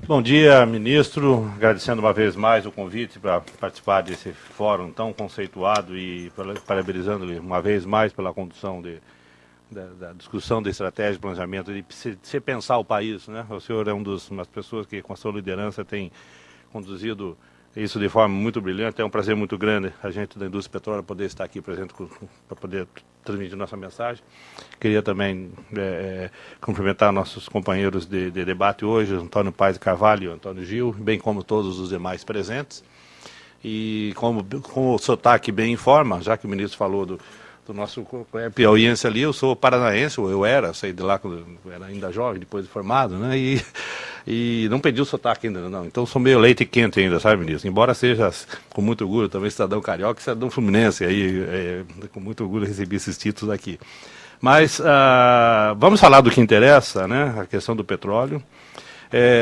Bom dia, ministro. Agradecendo uma vez mais o convite para participar desse fórum tão conceituado e parabenizando-lhe uma vez mais pela condução da discussão da estratégia de planejamento de se pensar o país, né? O senhor é umas pessoas que, com a sua liderança, tem conduzido isso de forma muito brilhante. É um prazer muito grande a gente da indústria petróleo poder estar aqui presente para poder transmitir nossa mensagem. Queria também cumprimentar nossos companheiros de debate hoje, Antônio Paes Carvalho e Antônio Gil, bem como todos os demais presentes. E como o sotaque bem informa, já que o ministro falou do nosso piauiense ali, eu sou paranaense, ou eu era, saí de lá quando eu era ainda jovem, depois de formado, né? E não perdi o sotaque ainda, não. Então sou meio leite quente ainda, sabe, ministro? Embora seja com muito orgulho também cidadão carioca e cidadão fluminense, aí com muito orgulho recebi esses títulos aqui. Mas vamos falar do que interessa, né? A questão do petróleo.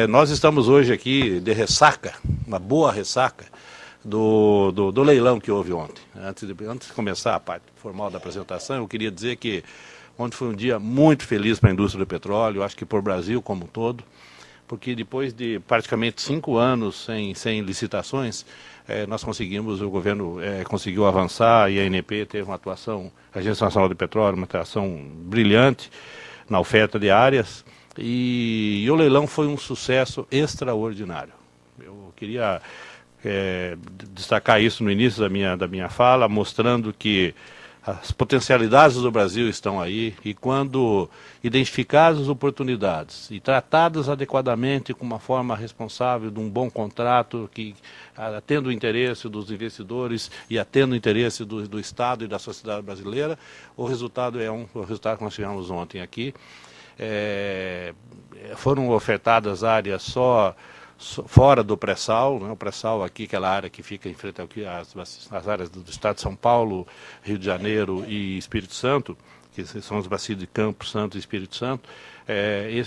Nós estamos hoje aqui de ressaca, uma boa ressaca, do leilão que houve ontem. Antes de começar a parte formal da apresentação, eu queria dizer que ontem foi um dia muito feliz para a indústria do petróleo, acho que para o Brasil como um todo, porque depois de praticamente 5 anos sem licitações, nós conseguimos, o governo conseguiu avançar e a ANP teve uma atuação, a Agência Nacional de Petróleo, uma atuação brilhante na oferta de áreas, e o leilão foi um sucesso extraordinário. Eu queria destacar isso no início da minha fala, mostrando que as potencialidades do Brasil estão aí e quando identificadas as oportunidades e tratadas adequadamente com uma forma responsável de um bom contrato que atenda o interesse dos investidores e atenda o interesse do Estado e da sociedade brasileira, o resultado é o resultado que nós tivemos ontem aqui. Foram ofertadas áreas só fora do pré-sal, né? O pré-sal aqui, aquela área que fica em frente aqui às áreas do estado de São Paulo, Rio de Janeiro e Espírito Santo, que são os bacios de Campos Santo e Espírito Santo.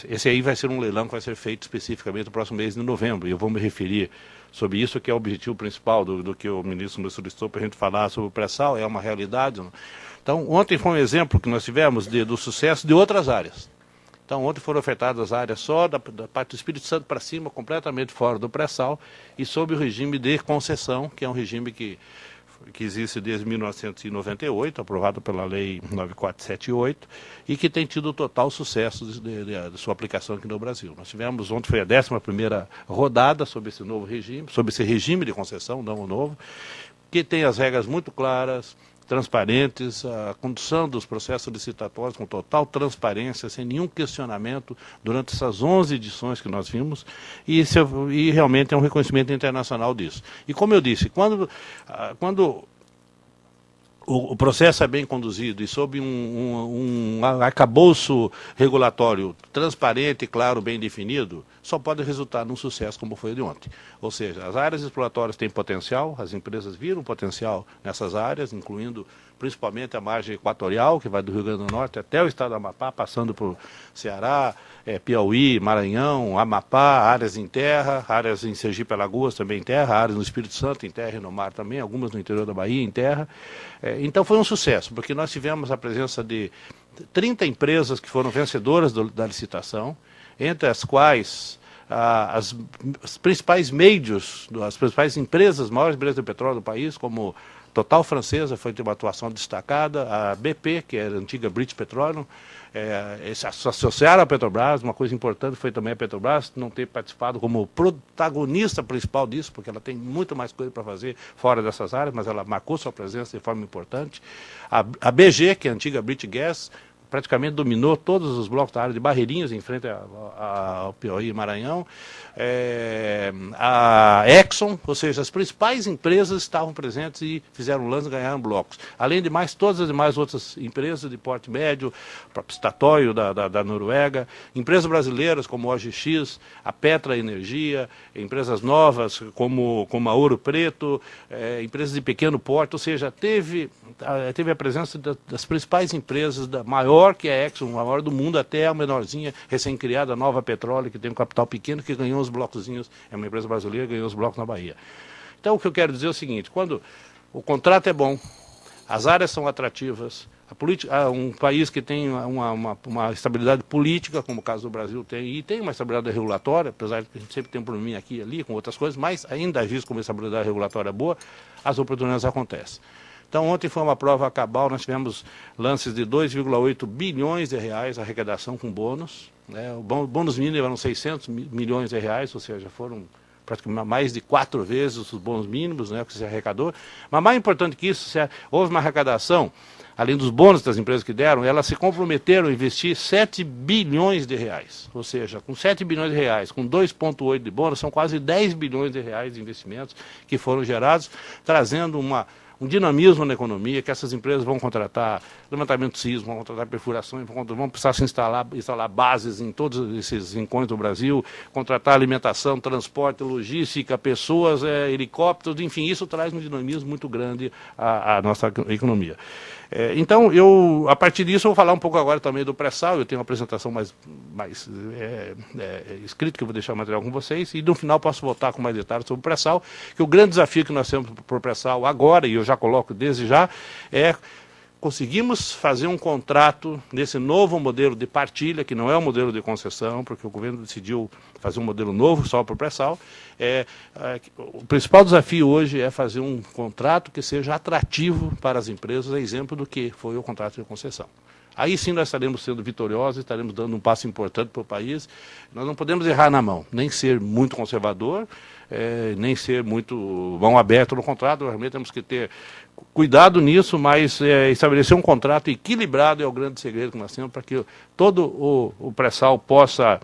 Esse aí vai ser um leilão que vai ser feito especificamente no próximo mês de novembro, e eu vou me referir sobre isso, que é o objetivo principal do que o ministro nos solicitou para a gente falar sobre o pré-sal, é uma realidade. Né? Então, ontem foi um exemplo que nós tivemos do sucesso de outras áreas. Então, ontem foram ofertadas áreas só da parte do Espírito Santo para cima, completamente fora do pré-sal, e sob o regime de concessão, que é um regime que existe desde 1998, aprovado pela Lei 9478, e que tem tido total sucesso de sua aplicação aqui no Brasil. Nós tivemos, ontem foi a 11ª rodada sobre esse novo regime, sobre esse regime de concessão, não o novo, que tem as regras muito claras, transparentes, a condução dos processos licitatórios com total transparência, sem nenhum questionamento, durante essas 11 edições que nós vimos, e realmente é um reconhecimento internacional disso. E como eu disse, quando o processo é bem conduzido e sob um arcabouço regulatório transparente, claro, bem definido, só pode resultar num sucesso como foi o de ontem. Ou seja, as áreas exploratórias têm potencial, as empresas viram potencial nessas áreas, incluindo principalmente a margem equatorial, que vai do Rio Grande do Norte até o estado do Amapá, passando por Ceará, Piauí, Maranhão, Amapá, áreas em terra, áreas em Sergipe, Alagoas também em terra, áreas no Espírito Santo em terra e no mar também, algumas no interior da Bahia em terra. Então foi um sucesso, porque nós tivemos a presença de 30 empresas que foram vencedoras da licitação, entre as quais as principais majors, as principais empresas, maiores empresas de petróleo do país, como Total Francesa, foi ter uma atuação destacada, a BP, que é a antiga British Petroleum, se associaram à Petrobras. Uma coisa importante foi também a Petrobras não ter participado como protagonista principal disso, porque ela tem muito mais coisa para fazer fora dessas áreas, mas ela marcou sua presença de forma importante. A BG, que é a antiga British Gas, praticamente dominou todos os blocos da área de Barreirinhas, em frente ao Piauí e Maranhão. A Exxon, ou seja, as principais empresas estavam presentes e fizeram lance e ganharam blocos. Além de mais, todas as demais outras empresas de porte médio, o próprio Statoil da Noruega, empresas brasileiras como a OGX, a Petra Energia, empresas novas como a Ouro Preto, empresas de pequeno porte, ou seja, teve a presença das principais empresas, da maior que é a Exxon, a maior do mundo, até a menorzinha, recém-criada, a Nova Petróleo, que tem um capital pequeno, que ganhou os blocozinhos, é uma empresa brasileira, ganhou os blocos na Bahia. Então, o que eu quero dizer é o seguinte: quando o contrato é bom, as áreas são atrativas, Um país que tem uma estabilidade política, como o caso do Brasil tem, e tem uma estabilidade regulatória, apesar de que a gente sempre tem um probleminha aqui e ali com outras coisas, mas ainda visto como estabilidade regulatória boa, as oportunidades acontecem. Então, ontem foi uma prova cabal, nós tivemos lances de 2,8 bilhões de reais, arrecadação com bônus, né? O bônus mínimo eram 600 milhões de reais, ou seja, foram praticamente mais de 4 vezes os bônus mínimos, né, que se arrecadou. Mas mais importante que isso, houve uma arrecadação, além dos bônus das empresas que deram, elas se comprometeram a investir 7 bilhões de reais. Ou seja, com 7 bilhões de reais, com 2,8 de bônus, são quase 10 bilhões de reais de investimentos que foram gerados, trazendo um dinamismo na economia, que essas empresas vão contratar levantamento sísmico, vão contratar perfurações, vão precisar se instalar bases em todos esses rincões do Brasil, contratar alimentação, transporte, logística, pessoas, helicópteros, enfim, isso traz um dinamismo muito grande à nossa economia. Então, a partir disso, eu vou falar um pouco agora também do pré-sal. Eu tenho uma apresentação mais escrita, que eu vou deixar o material com vocês, e no final posso voltar com mais detalhes sobre o pré-sal, que o grande desafio que nós temos para o pré-sal agora, e eu já coloco desde já, conseguimos fazer um contrato nesse novo modelo de partilha, que não é um modelo de concessão, porque o governo decidiu fazer um modelo novo só para o pré-sal. O principal desafio hoje é fazer um contrato que seja atrativo para as empresas, a exemplo do que foi o contrato de concessão. Aí sim nós estaremos sendo vitoriosos, estaremos dando um passo importante para o país. Nós não podemos errar na mão, nem ser muito conservador, nem ser muito mão aberta no contrato. Realmente temos que ter cuidado nisso, mas estabelecer um contrato equilibrado é o grande segredo que nós temos para que todo o pré-sal possa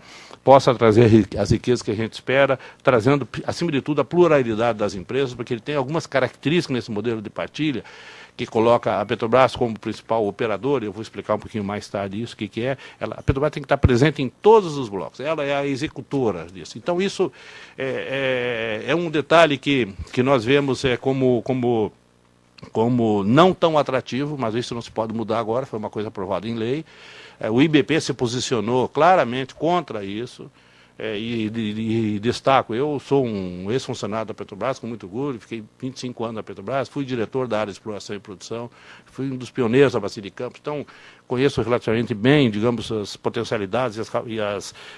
trazer as riquezas que a gente espera, trazendo, acima de tudo, a pluralidade das empresas, porque ele tem algumas características nesse modelo de partilha, que coloca a Petrobras como principal operador. Eu vou explicar um pouquinho mais tarde isso, o que é. A Petrobras tem que estar presente em todos os blocos, ela é a executora disso. Então isso é um detalhe que nós vemos como não tão atrativo, mas isso não se pode mudar agora, foi uma coisa aprovada em lei. O IBP se posicionou claramente contra isso. E destaco, eu sou um ex-funcionário da Petrobras, com muito orgulho, fiquei 25 anos na Petrobras, fui diretor da área de exploração e produção, fui um dos pioneiros da Bacia de Campos, então conheço relativamente bem, digamos, as potencialidades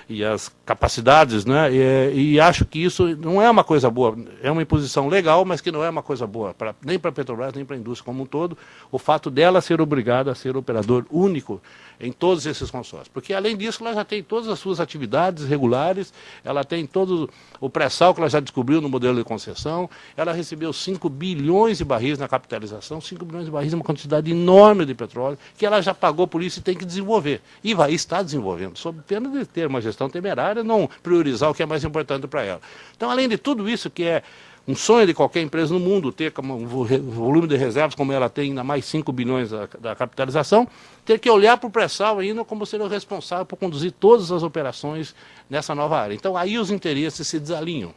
e as capacidades, né? E acho que isso não é uma coisa boa, é uma imposição legal, mas que não é uma coisa boa, nem para a Petrobras, nem para a indústria como um todo, o fato dela ser obrigada a ser operador único em todos esses consórcios. Porque, além disso, ela já tem todas as suas atividades regulares, ela tem todo o pré-sal que ela já descobriu no modelo de concessão, ela recebeu 5 bilhões de barris na capitalização, 5 bilhões de barris é uma quantidade enorme de petróleo, que ela já pagou por isso e tem que desenvolver. E vai estar desenvolvendo, sob pena de ter uma gestão temerária, não priorizar o que é mais importante para ela. Então, além de tudo isso, que é um sonho de qualquer empresa no mundo, ter um volume de reservas como ela tem, ainda mais 5 bilhões da capitalização, ter que olhar para o pré-sal ainda como sendo responsável por conduzir todas as operações nessa nova área. Então, aí os interesses se desalinham.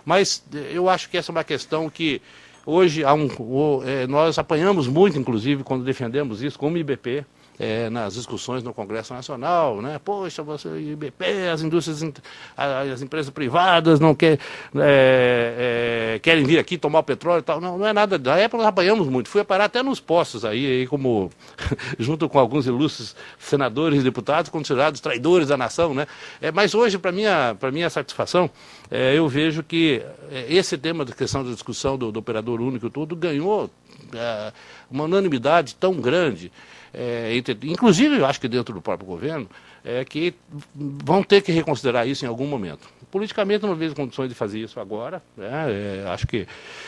Mas eu acho que essa é uma questão que hoje nós apanhamos muito, inclusive, quando defendemos isso, como IBP, nas discussões no Congresso Nacional, né? Poxa, você, IBP, as empresas privadas não querem vir aqui tomar o petróleo e tal. Não é nada. Na época nós apanhamos muito. Fui parar até nos postos aí como junto com alguns ilustres senadores e deputados considerados traidores da nação, né? Mas hoje, para minha satisfação, eu vejo que esse tema da questão da discussão do operador único e tudo ganhou uma unanimidade tão grande. Inclusive, eu acho que dentro do próprio governo, que vão ter que reconsiderar isso em algum momento. Politicamente, não vejo condições de fazer isso agora, né? Acho que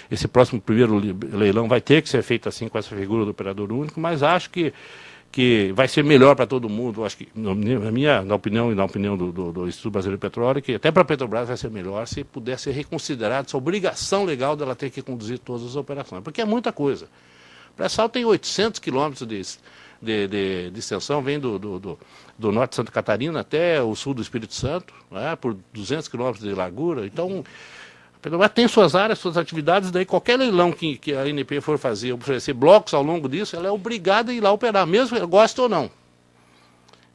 esse próximo primeiro leilão vai ter que ser feito assim, com essa figura do operador único, mas acho que vai ser melhor para todo mundo. Acho que, na opinião e na opinião do Instituto Brasileiro de Petróleo, que até para a Petrobras vai ser melhor se puder ser reconsiderada essa obrigação legal dela ter que conduzir todas as operações, porque é muita coisa. O pré-sal tem 800 quilômetros de extensão, vem do norte de Santa Catarina até o sul do Espírito Santo, né, por 200 quilômetros de largura. Então, a Petrobras tem suas áreas, suas atividades, daí qualquer leilão que a ANP for fazer, oferecer blocos ao longo disso, ela é obrigada a ir lá operar, mesmo que goste ou não.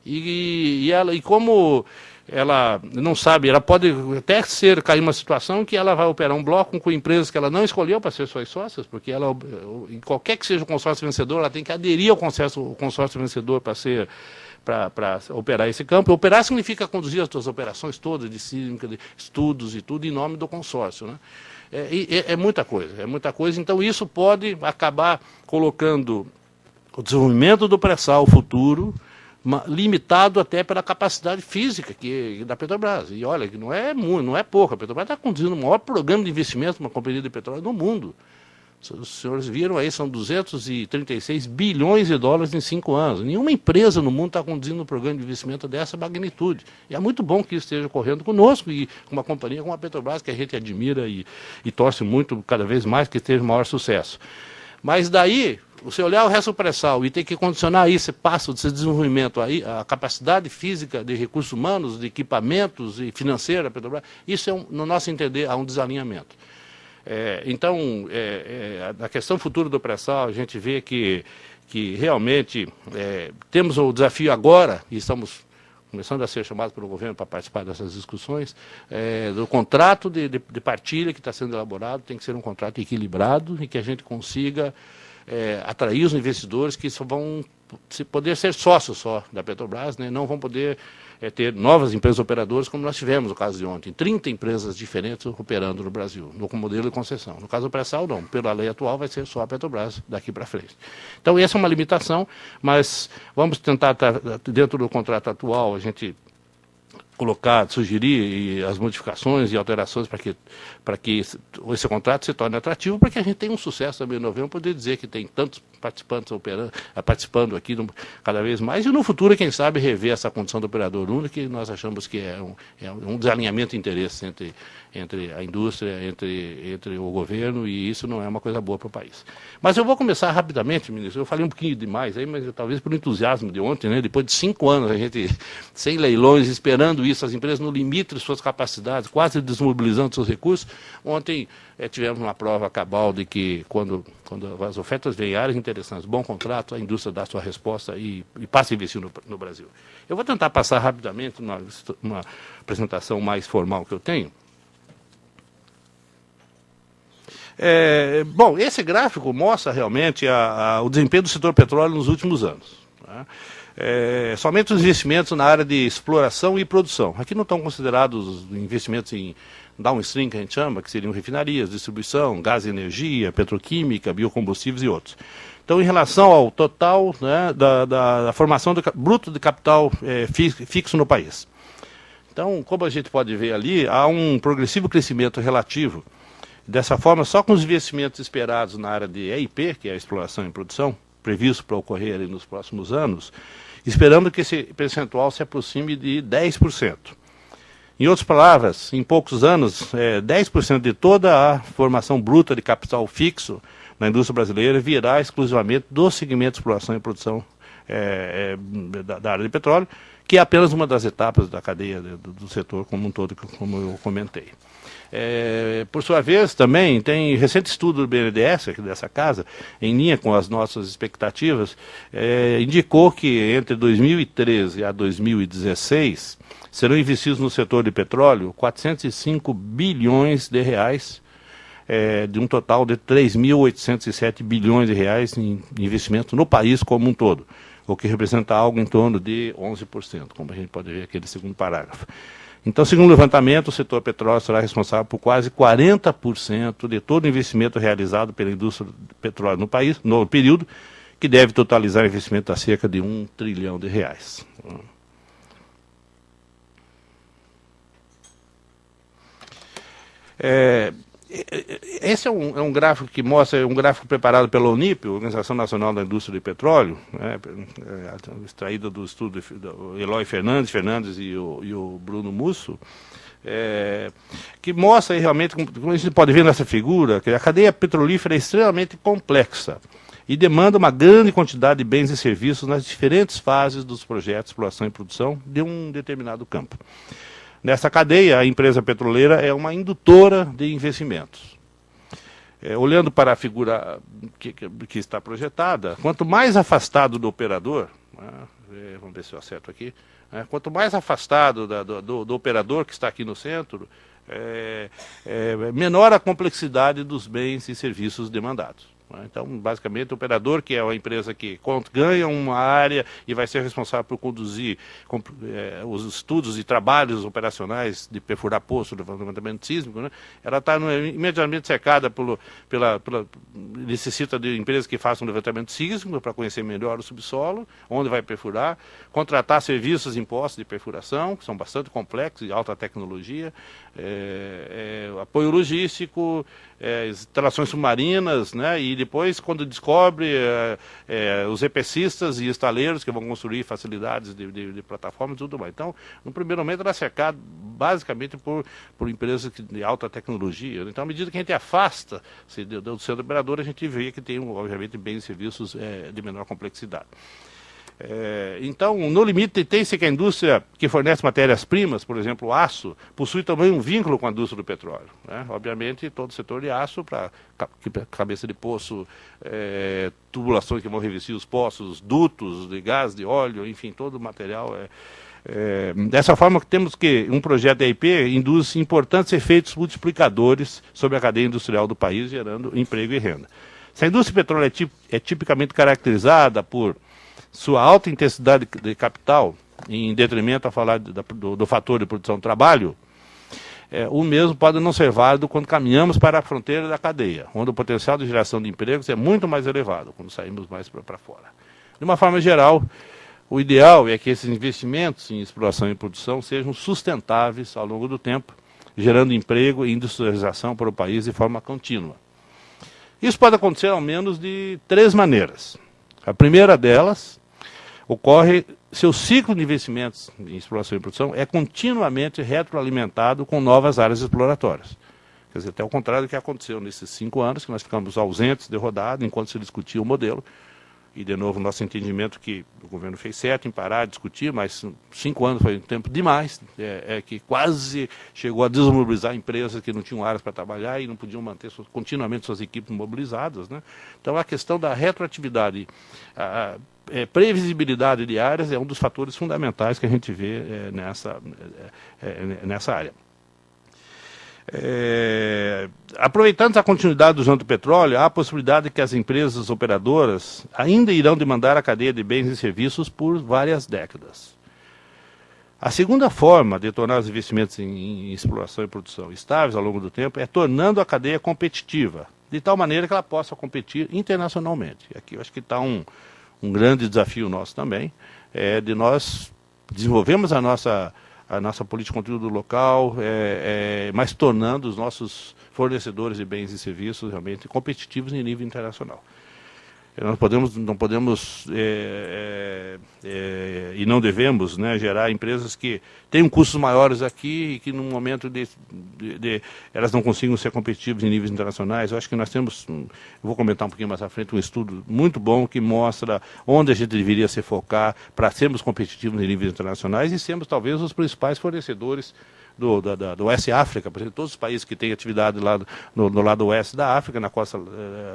E como ela não sabe, ela pode até cair uma situação que ela vai operar um bloco com empresas que ela não escolheu para ser suas sócias, porque ela, em qualquer que seja o consórcio vencedor, ela tem que aderir ao consórcio vencedor para operar esse campo. Operar significa conduzir as suas operações todas, de sísmica, de estudos e tudo, em nome do consórcio, né? É muita coisa. Então isso pode acabar colocando o desenvolvimento do pré-sal futuro limitado até pela capacidade física da Petrobras. E olha, que não é pouco. A Petrobras está conduzindo o maior programa de investimento de uma companhia de petróleo no mundo. Os senhores viram aí, são 236 bilhões de dólares em 5 anos. Nenhuma empresa no mundo está conduzindo um programa de investimento dessa magnitude. E é muito bom que isso esteja ocorrendo conosco e com uma companhia como a Petrobras, que a gente admira e torce muito, cada vez mais, que esteja maior sucesso. Mas daí, você olhar o resto do pré-sal e ter que condicionar esse passo desse desenvolvimento aí, a capacidade física de recursos humanos, de equipamentos e financeira da Petrobras, isso no nosso entender, há um desalinhamento. Então, a questão futura do pré-sal, a gente vê que realmente temos o desafio agora, e estamos começando a ser chamados pelo governo para participar dessas discussões, do contrato de partilha que está sendo elaborado, tem que ser um contrato equilibrado e que a gente consiga atrair os investidores que só vão poder ser sócios só da Petrobras, né? Não vão poder ter novas empresas operadoras, como nós tivemos no caso de ontem, 30 empresas diferentes operando no Brasil, no modelo de concessão. No caso do pré-sal, não. Pela lei atual, vai ser só a Petrobras daqui para frente. Então, essa é uma limitação, mas vamos tentar, dentro do contrato atual, a gente sugerir as modificações e alterações para que esse contrato se torne atrativo, para que a gente tenha um sucesso também em novembro, poder dizer que tem tantos participantes participando aqui cada vez mais, e no futuro, quem sabe, rever essa condição do operador único, que nós achamos que é um desalinhamento de interesse entre a indústria, entre o governo, e isso não é uma coisa boa para o país. Mas eu vou começar rapidamente, ministro. Eu falei um pouquinho demais aí, mas talvez por entusiasmo de ontem, né? Depois de 5 anos, a gente sem leilões, esperando isso, as empresas no limite de suas capacidades, quase desmobilizando seus recursos. Ontem tivemos uma prova cabal de que quando as ofertas vêm em áreas interessantes, bom contrato, a indústria dá sua resposta e passa a investir no Brasil. Eu vou tentar passar rapidamente uma apresentação mais formal que eu tenho. Bom, esse gráfico mostra realmente o desempenho do setor petróleo nos últimos anos. Tá? Somente os investimentos na área de exploração e produção. Aqui não estão considerados investimentos em downstream, que a gente chama, que seriam refinarias, distribuição, gás e energia, petroquímica, biocombustíveis e outros. Então, em relação ao total, né, da formação bruto de capital fixo no país. Então, como a gente pode ver ali, há um progressivo crescimento relativo. Dessa forma, só com os investimentos esperados na área de EIP, que é a exploração e produção, previsto para ocorrer ali nos próximos anos, esperando que esse percentual se aproxime de 10%. Em outras palavras, em poucos anos, 10% de toda a formação bruta de capital fixo na indústria brasileira virá exclusivamente do segmento de exploração e produção da área de petróleo, que é apenas uma das etapas da cadeia do setor como um todo, como eu comentei. Por sua vez, também tem recente estudo do BNDES, aqui dessa casa, em linha com as nossas expectativas, indicou que entre 2013 a 2016 serão investidos no setor de petróleo 405 bilhões de reais, de um total de 3.807 bilhões de reais em investimento no país como um todo, o que representa algo em torno de 11%, como a gente pode ver aqui no segundo parágrafo. Então, segundo o levantamento, o setor petróleo será responsável por quase 40% de todo o investimento realizado pela indústria do petróleo no país, no período, que deve totalizar investimento a cerca de 1 trilhão de reais. Esse é um gráfico que mostra, um gráfico preparado pela ONIP, Organização Nacional da Indústria de Petróleo, né, extraído do estudo do Eloy Fernandes e o Bruno Musso, que mostra aí realmente, como a gente pode ver nessa figura, que a cadeia petrolífera é extremamente complexa e demanda uma grande quantidade de bens e serviços nas diferentes fases dos projetos de exploração e produção de um determinado campo. Nessa cadeia, a empresa petroleira é uma indutora de investimentos. Olhando para a figura que está projetada, quanto mais afastado do operador, vamos ver se eu acerto aqui, quanto mais afastado do operador que está aqui no centro, menor a complexidade dos bens e serviços demandados. Então, basicamente, o operador, que é uma empresa que ganha uma área e vai ser responsável por conduzir os estudos e trabalhos operacionais de perfurar poço, de levantamento sísmico, né? Ela está imediatamente cercada necessita de empresas que façam levantamento sísmico para conhecer melhor o subsolo, onde vai perfurar, contratar serviços impostos de perfuração, que são bastante complexos, de alta tecnologia, apoio logístico, instalações submarinas, né? E depois, quando descobre os EPCistas e estaleiros que vão construir facilidades de plataforma e tudo mais. Então, no primeiro momento, ela é cercada basicamente por empresas de alta tecnologia. Então, à medida que a gente afasta-se do centro operador, a gente vê que tem, obviamente, bens e serviços de menor complexidade. Então, no limite, tem-se que a indústria que fornece matérias-primas, por exemplo, o aço, possui também um vínculo com a indústria do petróleo, né? Obviamente, todo o setor de aço, para cabeça de poço, tubulações que vão revestir os poços, dutos de gás, de óleo, enfim, todo o material. Dessa forma, temos que um projeto de EIP induz importantes efeitos multiplicadores sobre a cadeia industrial do país, gerando emprego e renda. Se a indústria petrolera é tipicamente caracterizada por sua alta intensidade de capital, em detrimento a falar do fator de produção do trabalho, o mesmo pode não ser válido quando caminhamos para a fronteira da cadeia, onde o potencial de geração de empregos é muito mais elevado, quando saímos mais para fora. De uma forma geral, o ideal é que esses investimentos em exploração e produção sejam sustentáveis ao longo do tempo, gerando emprego e industrialização para o país de forma contínua. Isso pode acontecer ao menos de 3 maneiras. A primeira delas ocorre se o ciclo de investimentos em exploração e produção é continuamente retroalimentado com novas áreas exploratórias. Quer dizer, até o contrário do que aconteceu nesses 5 anos, que nós ficamos ausentes de rodada enquanto se discutia o modelo. E, de novo, nosso entendimento que o governo fez certo em parar de discutir, mas 5 anos foi um tempo demais, que quase chegou a desmobilizar empresas que não tinham áreas para trabalhar e não podiam manter continuamente suas equipes mobilizadas, né? Então, a questão da retroatividade, a previsibilidade de áreas é um dos fatores fundamentais que a gente vê nessa área. Aproveitando a continuidade do uso do petróleo, há a possibilidade de que as empresas operadoras ainda irão demandar a cadeia de bens e serviços por várias décadas. A segunda forma de tornar os investimentos em exploração e produção estáveis ao longo do tempo é tornando a cadeia competitiva, de tal maneira que ela possa competir internacionalmente. Aqui eu acho que está um grande desafio nosso também, de nós desenvolvermos a nossa política de conteúdo local, mas tornando os nossos fornecedores de bens e serviços realmente competitivos em nível internacional. Nós não podemos e não devemos, né, gerar empresas que tenham custos maiores aqui e que no momento elas não consigam ser competitivas em níveis internacionais. Eu acho que nós temos, eu vou comentar um pouquinho mais à frente, um estudo muito bom que mostra onde a gente deveria se focar para sermos competitivos em níveis internacionais e sermos talvez os principais fornecedores do Oeste África, por exemplo, todos os países que têm atividade lá no lado oeste da África, na costa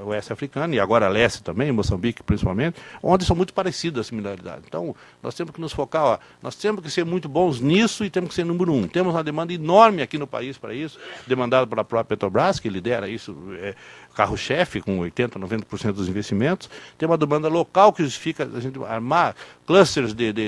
oeste africana, e agora leste também, Moçambique principalmente, onde são muito parecidas as similaridades. Então, nós temos que nos focar, nós temos que ser muito bons nisso e temos que ser número 1. Temos uma demanda enorme aqui no país para isso, demandada pela própria Petrobras, que lidera isso, carro-chefe, com 80%, 90% dos investimentos. Tem uma demanda local que justifica a gente armar clusters de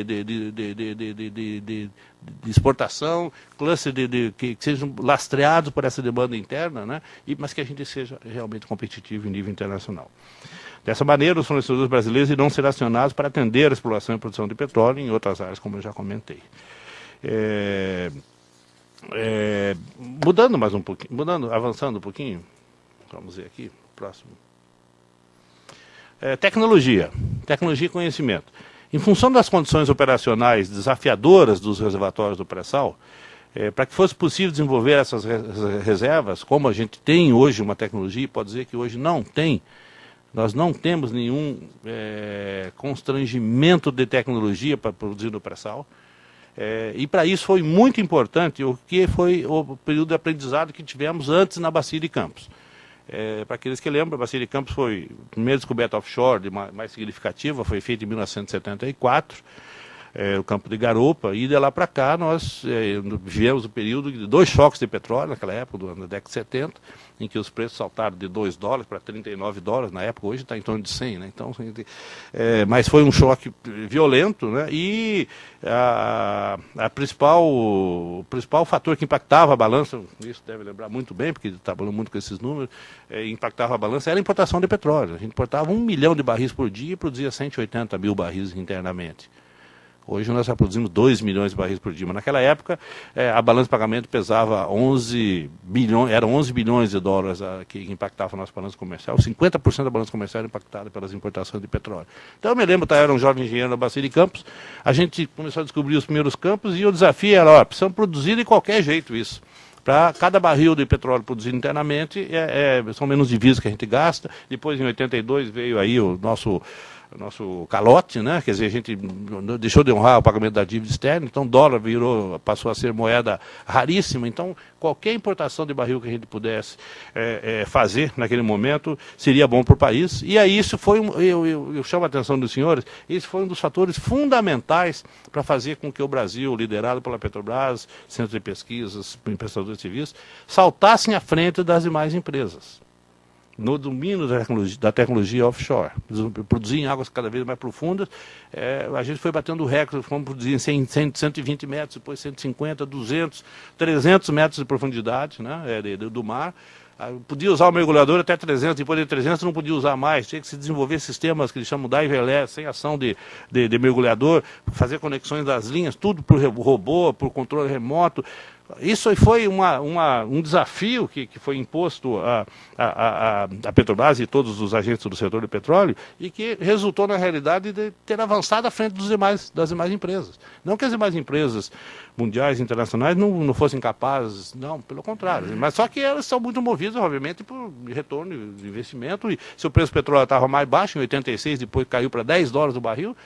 exportação, clusters que sejam lastreados por essa demanda interna, né? Mas que a gente seja realmente competitivo em nível internacional. Dessa maneira, os fornecedores brasileiros irão ser acionados para atender a exploração e produção de petróleo em outras áreas, como eu já comentei. Mudando mais um pouquinho, avançando um pouquinho, vamos ver aqui, próximo. Tecnologia e conhecimento. Em função das condições operacionais desafiadoras dos reservatórios do pré-sal, para que fosse possível desenvolver essas reservas, como a gente tem hoje uma tecnologia, pode dizer que hoje não tem, nós não temos nenhum constrangimento de tecnologia para produzir no pré-sal. E para isso foi muito importante o que foi o período de aprendizado que tivemos antes na Bacia de Campos. Para aqueles que lembram, a Bacia de Campos foi a primeira descoberta offshore mais significativa, foi feita em 1974. o campo de garupa, e de lá para cá nós vivemos o período de 2 choques de petróleo, naquela época, na década de 70, em que os preços saltaram de $2 para $39 na época, hoje está em torno de 100, né? Então, mas foi um choque violento, né? E o principal fator que impactava a balança, isso deve lembrar muito bem, porque está falando muito com esses números, impactava a balança, era a importação de petróleo. A gente importava 1 milhão de barris por dia e produzia 180 mil barris internamente. Hoje nós já produzimos 2 milhões de barris por dia, mas naquela época a balança de pagamento pesava 11 bilhões, eram 11 bilhões de dólares que impactava a nossa balança comercial, 50% da balança comercial era impactada pelas importações de petróleo. Então eu me lembro, eu era um jovem engenheiro na Bacia de Campos, a gente começou a descobrir os primeiros campos e o desafio era, precisamos produzir de qualquer jeito isso. Para cada barril de petróleo produzido internamente, são menos divisas que a gente gasta. Depois, em 82, veio aí o nosso calote, né? Quer dizer, a gente deixou de honrar o pagamento da dívida externa, então o dólar passou a ser moeda raríssima. Então, qualquer importação de barril que a gente pudesse fazer naquele momento seria bom para o país. E aí isso foi, eu chamo a atenção dos senhores, esse foi um dos fatores fundamentais para fazer com que o Brasil, liderado pela Petrobras, Centro de Pesquisas, prestadores de serviços, saltassem à frente das demais empresas no domínio da tecnologia offshore, produzir em águas cada vez mais profundas. A gente foi batendo recordes, fomos produzir em 120 metros, depois 150, 200, 300 metros de profundidade, né, do mar. Podia usar o mergulhador até 300, depois de 300 não podia usar mais, tinha que se desenvolver sistemas que eles chamam diverless, sem ação de mergulhador, fazer conexões das linhas, tudo por robô, por controle remoto. Isso foi um desafio que foi imposto à Petrobras e todos os agentes do setor de petróleo e que resultou, na realidade, de ter avançado à frente das demais empresas. Não que as demais empresas mundiais e internacionais não fossem capazes, não, pelo contrário. Mas só que elas são muito movidas, obviamente, por retorno de investimento. E se o preço do petróleo estava mais baixo, em 86, depois caiu para $10 o barril,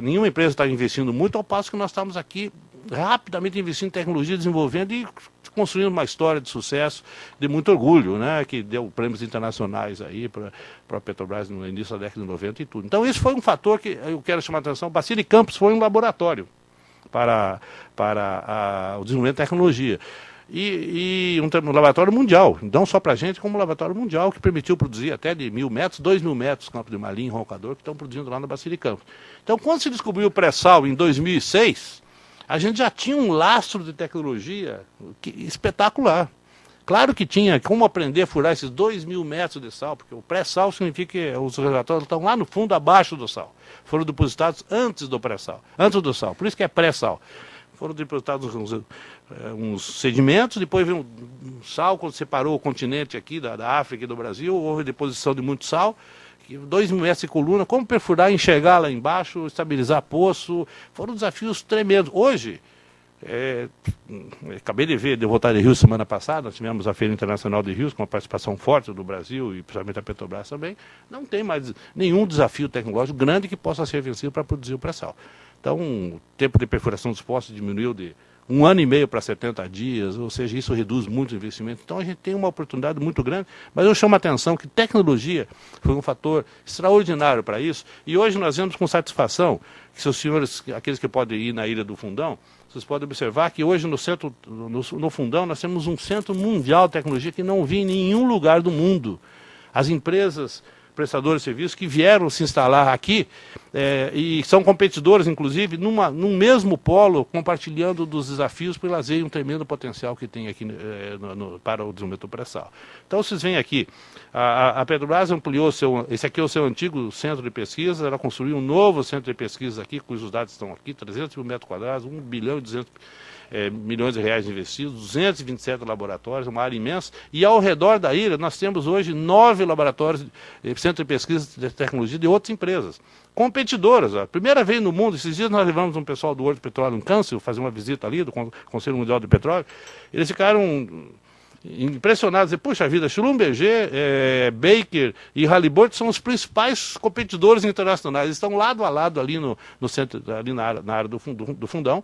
nenhuma empresa está investindo muito, ao passo que nós estamos aqui rapidamente investindo em tecnologia, desenvolvendo e construindo uma história de sucesso, de muito orgulho, né, que deu prêmios internacionais aí para a Petrobras no início da década de 90 e tudo. Então, esse foi um fator que eu quero chamar a atenção. Bacia de Campos foi um laboratório para o desenvolvimento de tecnologia. E um laboratório mundial, não só para a gente, como um laboratório mundial que permitiu produzir até de 1.000 metros, 2.000 metros, campo de Malim, Roncador, que estão produzindo lá na Bacia de Campos. Então, quando se descobriu o pré-sal em 2006, a gente já tinha um lastro de tecnologia espetacular. Claro que tinha como aprender a furar esses 2.000 metros de sal, porque o pré-sal significa que os reservatórios estão lá no fundo, abaixo do sal. Foram depositados antes do pré-sal, antes do sal, por isso que é pré-sal. Foram depositados uns sedimentos, depois veio um sal, quando separou o continente aqui da África e do Brasil, houve deposição de muito sal, 2.000 metros de coluna, como perfurar, enxergar lá embaixo, estabilizar poço, foram desafios tremendos. Hoje, acabei de voltar de Rio semana passada, nós tivemos a Feira Internacional de Rios, com uma participação forte do Brasil e principalmente a Petrobras também, não tem mais nenhum desafio tecnológico grande que possa ser vencido para produzir o pré-sal. Então, o tempo de perfuração dos poços diminuiu de 1 ano e meio para 70 dias, ou seja, isso reduz muito o investimento. Então a gente tem uma oportunidade muito grande, mas eu chamo a atenção que tecnologia foi um fator extraordinário para isso, e hoje nós vemos com satisfação que, se os senhores, aqueles que podem ir na Ilha do Fundão, vocês podem observar que hoje no Fundão nós temos um centro mundial de tecnologia que não vi em nenhum lugar do mundo. As empresas prestadores de serviços que vieram se instalar aqui e são competidores, inclusive, num mesmo polo, compartilhando dos desafios pelo lazer e um tremendo potencial que tem aqui para o desenvolvimento do pré-sal. Então, vocês veem aqui, a Petrobras ampliou esse aqui é o seu antigo centro de pesquisa, ela construiu um novo centro de pesquisa aqui, cujos dados estão aqui, 300 mil metros quadrados, 1 bilhão e 200 milhões de reais investidos, 227 laboratórios, uma área imensa, e ao redor da ilha nós temos hoje 9 laboratórios, centro de pesquisa de tecnologia de outras empresas, competidoras. A primeira vez no mundo, esses dias nós levamos um pessoal do World Petroleum Council fazer uma visita ali, do Conselho Mundial do Petróleo, eles ficaram impressionados, puxa vida, Schlumberger, Baker e Halliburton são os principais competidores internacionais, eles estão lado a lado ali no centro, ali na área do fundão,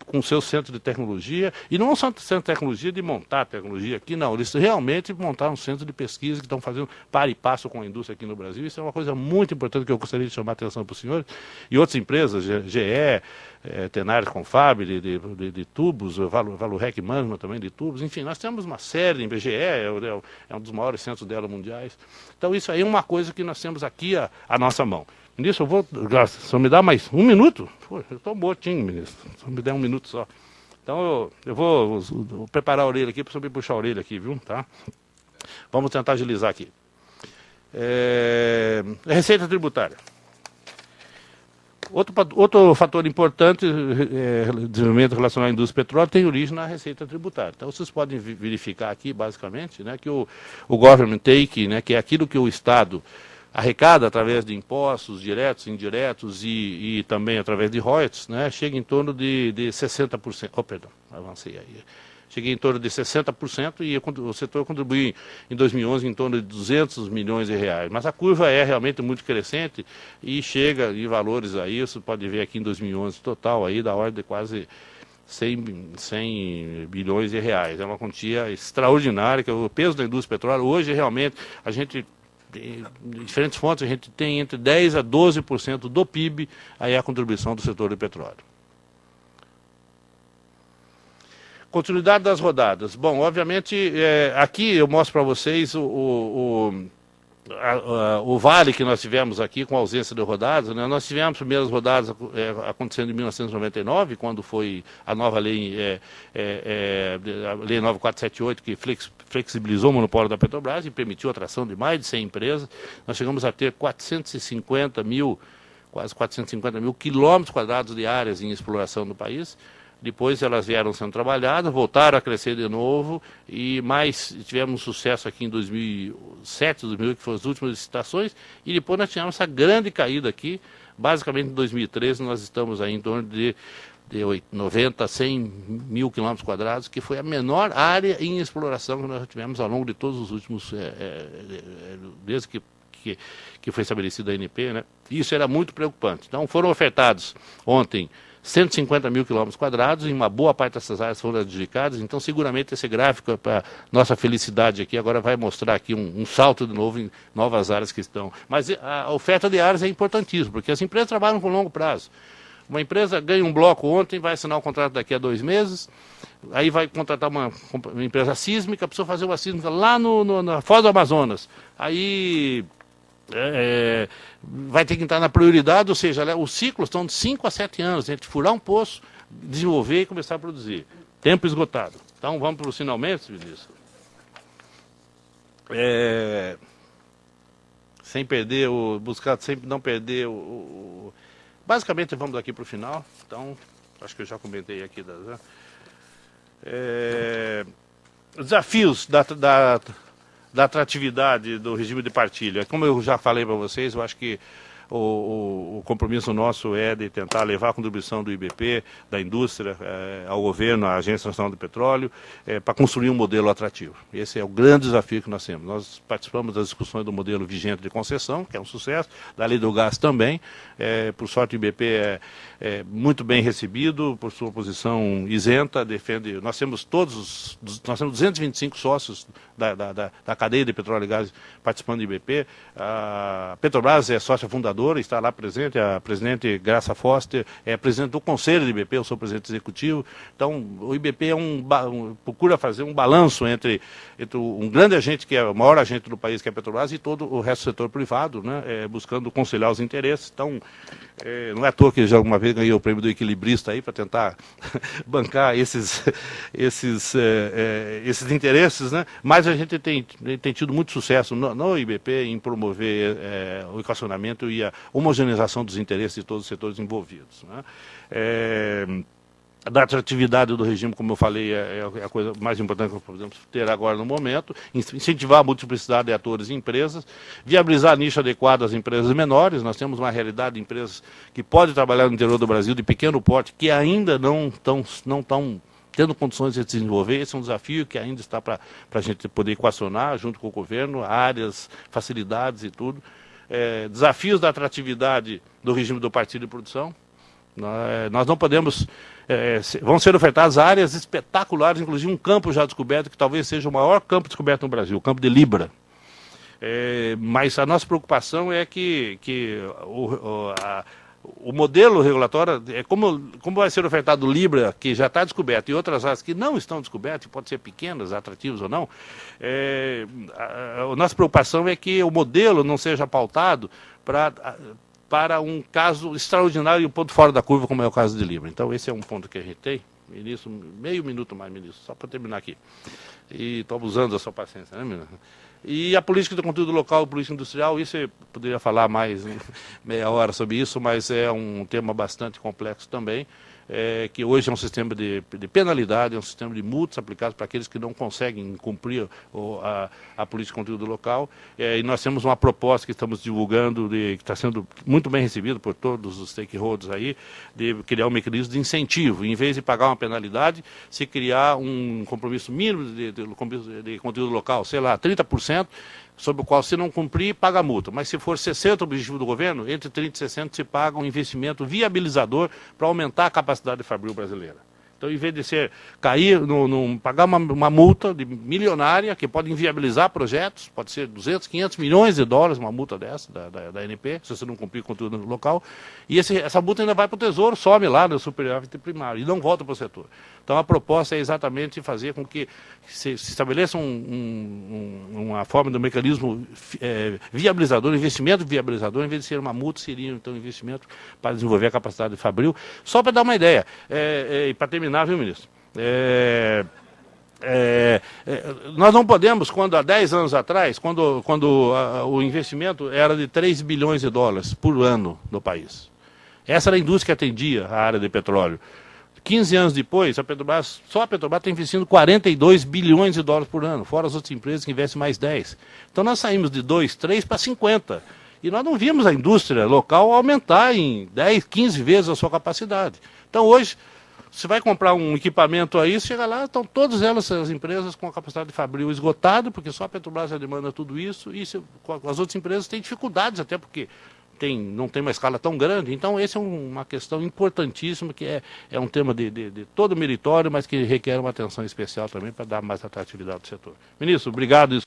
com seu centro de tecnologia, e não só centro de tecnologia de montar tecnologia aqui, não, eles realmente montaram um centro de pesquisa que estão fazendo par e passo com a indústria aqui no Brasil. Isso é uma coisa muito importante que eu gostaria de chamar a atenção para os senhores, e outras empresas, GE, Tenaris Confab, de tubos, Valurec Management também de tubos, enfim, nós temos uma série, BGE é um dos maiores centros dela mundiais. Então isso aí é uma coisa que nós temos aqui à nossa mão. Ministro, eu vou, só me dá mais um minuto? Pô, eu estou botinho, ministro, só me der um minuto só. Então eu vou preparar a orelha aqui para você me puxar a orelha aqui, viu? Tá? Vamos tentar agilizar aqui. Receita tributária. Outro fator importante, desenvolvimento relacionado à indústria do petróleo, tem origem na receita tributária. Então, vocês podem verificar aqui, basicamente, né, que o government take, né, que é aquilo que o Estado arrecada através de impostos diretos, indiretos e também através de royalties, né, chega em torno de 60%. Oh, perdão, avancei aí. Cheguei em torno de 60% e o setor contribuiu em 2011 em torno de 200 milhões de reais. Mas a curva é realmente muito crescente e chega em valores aí, você pode ver aqui em 2011 total aí da ordem de quase 100 bilhões de reais. É uma quantia extraordinária, que é o peso da indústria petróleo. Hoje realmente a gente, de diferentes fontes, a gente tem entre 10% a 12% do PIB aí a contribuição do setor de petróleo. Continuidade das rodadas. Bom, obviamente, aqui eu mostro para vocês o vale que nós tivemos aqui com a ausência de rodadas, né? Nós tivemos primeiras rodadas acontecendo em 1999, quando foi a nova lei, a Lei 9478, que flexibilizou o monopólio da Petrobras e permitiu a atração de mais de 100 empresas. Nós chegamos a ter quase 450 mil quilômetros quadrados de áreas em exploração no país. Depois elas vieram sendo trabalhadas, voltaram a crescer de novo, e mais tivemos um sucesso aqui em 2007, 2008, que foram as últimas licitações, e depois nós tivemos essa grande caída aqui. Basicamente em 2013 nós estamos aí em torno de 90 a 100 mil quilômetros quadrados, que foi a menor área em exploração que nós tivemos ao longo de todos os últimos, desde que foi estabelecida a ANP, né? Isso era muito preocupante. Então foram ofertados ontem 150 mil quilômetros quadrados, e uma boa parte dessas áreas foram adjudicadas. Então seguramente esse gráfico, para nossa felicidade aqui, agora vai mostrar aqui um salto de novo em novas áreas que estão. Mas a oferta de áreas é importantíssima, porque as empresas trabalham com longo prazo. Uma empresa ganha um bloco ontem, vai assinar um contrato daqui a 2 meses, aí vai contratar uma empresa sísmica, precisa fazer uma sísmica lá na Foz do Amazonas. Aí vai ter que entrar na prioridade, ou seja, os ciclos estão de 5 a 7 anos, a gente furar um poço, desenvolver e começar a produzir. Tempo esgotado. Então vamos para os finalmente, ministro. Sem perder buscar sempre não perder basicamente vamos daqui para o final. Então, acho que eu já comentei aqui desafios da atratividade do regime de partilha. Como eu já falei para vocês, eu acho que o compromisso nosso é de tentar levar a contribuição do IBP, da indústria, ao governo, à Agência Nacional do Petróleo, para construir um modelo atrativo. Esse é o grande desafio que nós temos. Nós participamos das discussões do modelo vigente de concessão, que é um sucesso, da lei do gás também. Por sorte, o IBP é muito bem recebido, por sua posição isenta, defende. Nós temos 225 sócios da cadeia de petróleo e gás participando do IBP. A Petrobras é sócia fundadora, está lá presente, a presidente Graça Foster é presidente do Conselho do IBP, eu sou presidente executivo. Então, o IBP procura fazer um balanço entre um grande agente, que é o maior agente do país, que é a Petrobras, e todo o resto do setor privado, né, buscando conciliar os interesses. Então, não é à toa que já uma vez ganhei o prêmio do equilibrista aí para tentar bancar esses interesses, né? Mas a gente tem tido muito sucesso no IBP em promover o equacionamento e a homogeneização dos interesses de todos os setores envolvidos, né? Da atratividade do regime, como eu falei, é a coisa mais importante que podemos ter agora no momento, incentivar a multiplicidade de atores e empresas, viabilizar nicho adequado às empresas menores. Nós temos uma realidade de empresas que podem trabalhar no interior do Brasil, de pequeno porte, que ainda não estão tendo condições de se desenvolver. Esse é um desafio que ainda está para a gente poder equacionar junto com o governo, áreas, facilidades e tudo. Desafios da atratividade do regime do partido de produção. Nós não podemos... vão ser ofertadas áreas espetaculares, inclusive um campo já descoberto, que talvez seja o maior campo descoberto no Brasil, o campo de Libra. Mas a nossa preocupação é que o modelo regulatório, como vai ser ofertado o Libra, que já está descoberto, e outras áreas que não estão descobertas, pode ser pequenas, atrativas ou não, a nossa preocupação é que o modelo não seja pautado para um caso extraordinário e um ponto fora da curva, como é o caso de Libra. Então, esse é um ponto que a gente tem. Ministro, meio minuto mais, ministro, só para terminar aqui. E estou abusando da sua paciência, né, ministro? E a política de conteúdo local, política industrial, isso eu poderia falar mais meia hora sobre isso, mas é um tema bastante complexo também, que hoje é um sistema de penalidade, é um sistema de multas aplicadas para aqueles que não conseguem cumprir a política de conteúdo local. E nós temos uma proposta que estamos divulgando, que está sendo muito bem recebida por todos os stakeholders aí, de criar um mecanismo de incentivo. Em vez de pagar uma penalidade, se criar um compromisso mínimo de conteúdo local, sei lá, 30%, sobre o qual, se não cumprir, paga a multa. Mas se for 60% o objetivo do governo, entre 30% e 60% se paga um investimento viabilizador para aumentar a capacidade fabril brasileira. Então, em vez de pagar uma multa milionária, que pode inviabilizar projetos, pode ser 200, 500 milhões de dólares, uma multa dessa, da ANP, se você não cumprir o conteúdo no local, e essa multa ainda vai para o Tesouro, some lá no superávit primário, e não volta para o setor. Então, a proposta é exatamente fazer com que se estabeleça uma forma de um mecanismo viabilizador, investimento viabilizador, em vez de ser uma multa, seria então um investimento para desenvolver a capacidade fabril. Só para dar uma ideia, e para terminar, viu, ministro? Nós não podemos, quando há 10 anos atrás, quando o investimento era de 3 bilhões de dólares por ano no país. Essa era a indústria que atendia a área de petróleo. 15 anos depois, só a Petrobras está investindo 42 bilhões de dólares por ano, fora as outras empresas que investem mais 10. Então nós saímos de 2, 3 para 50. E nós não vimos a indústria local aumentar em 10, 15 vezes a sua capacidade. Então hoje, você vai comprar um equipamento aí, chega lá, estão todas elas, as empresas com a capacidade fabril esgotada, porque só a Petrobras já demanda tudo isso, e as outras empresas têm dificuldades, até porque não tem uma escala tão grande. Então, essa é uma questão importantíssima, que é um tema de todo meritório, mas que requer uma atenção especial também para dar mais atratividade ao setor. Ministro, obrigado.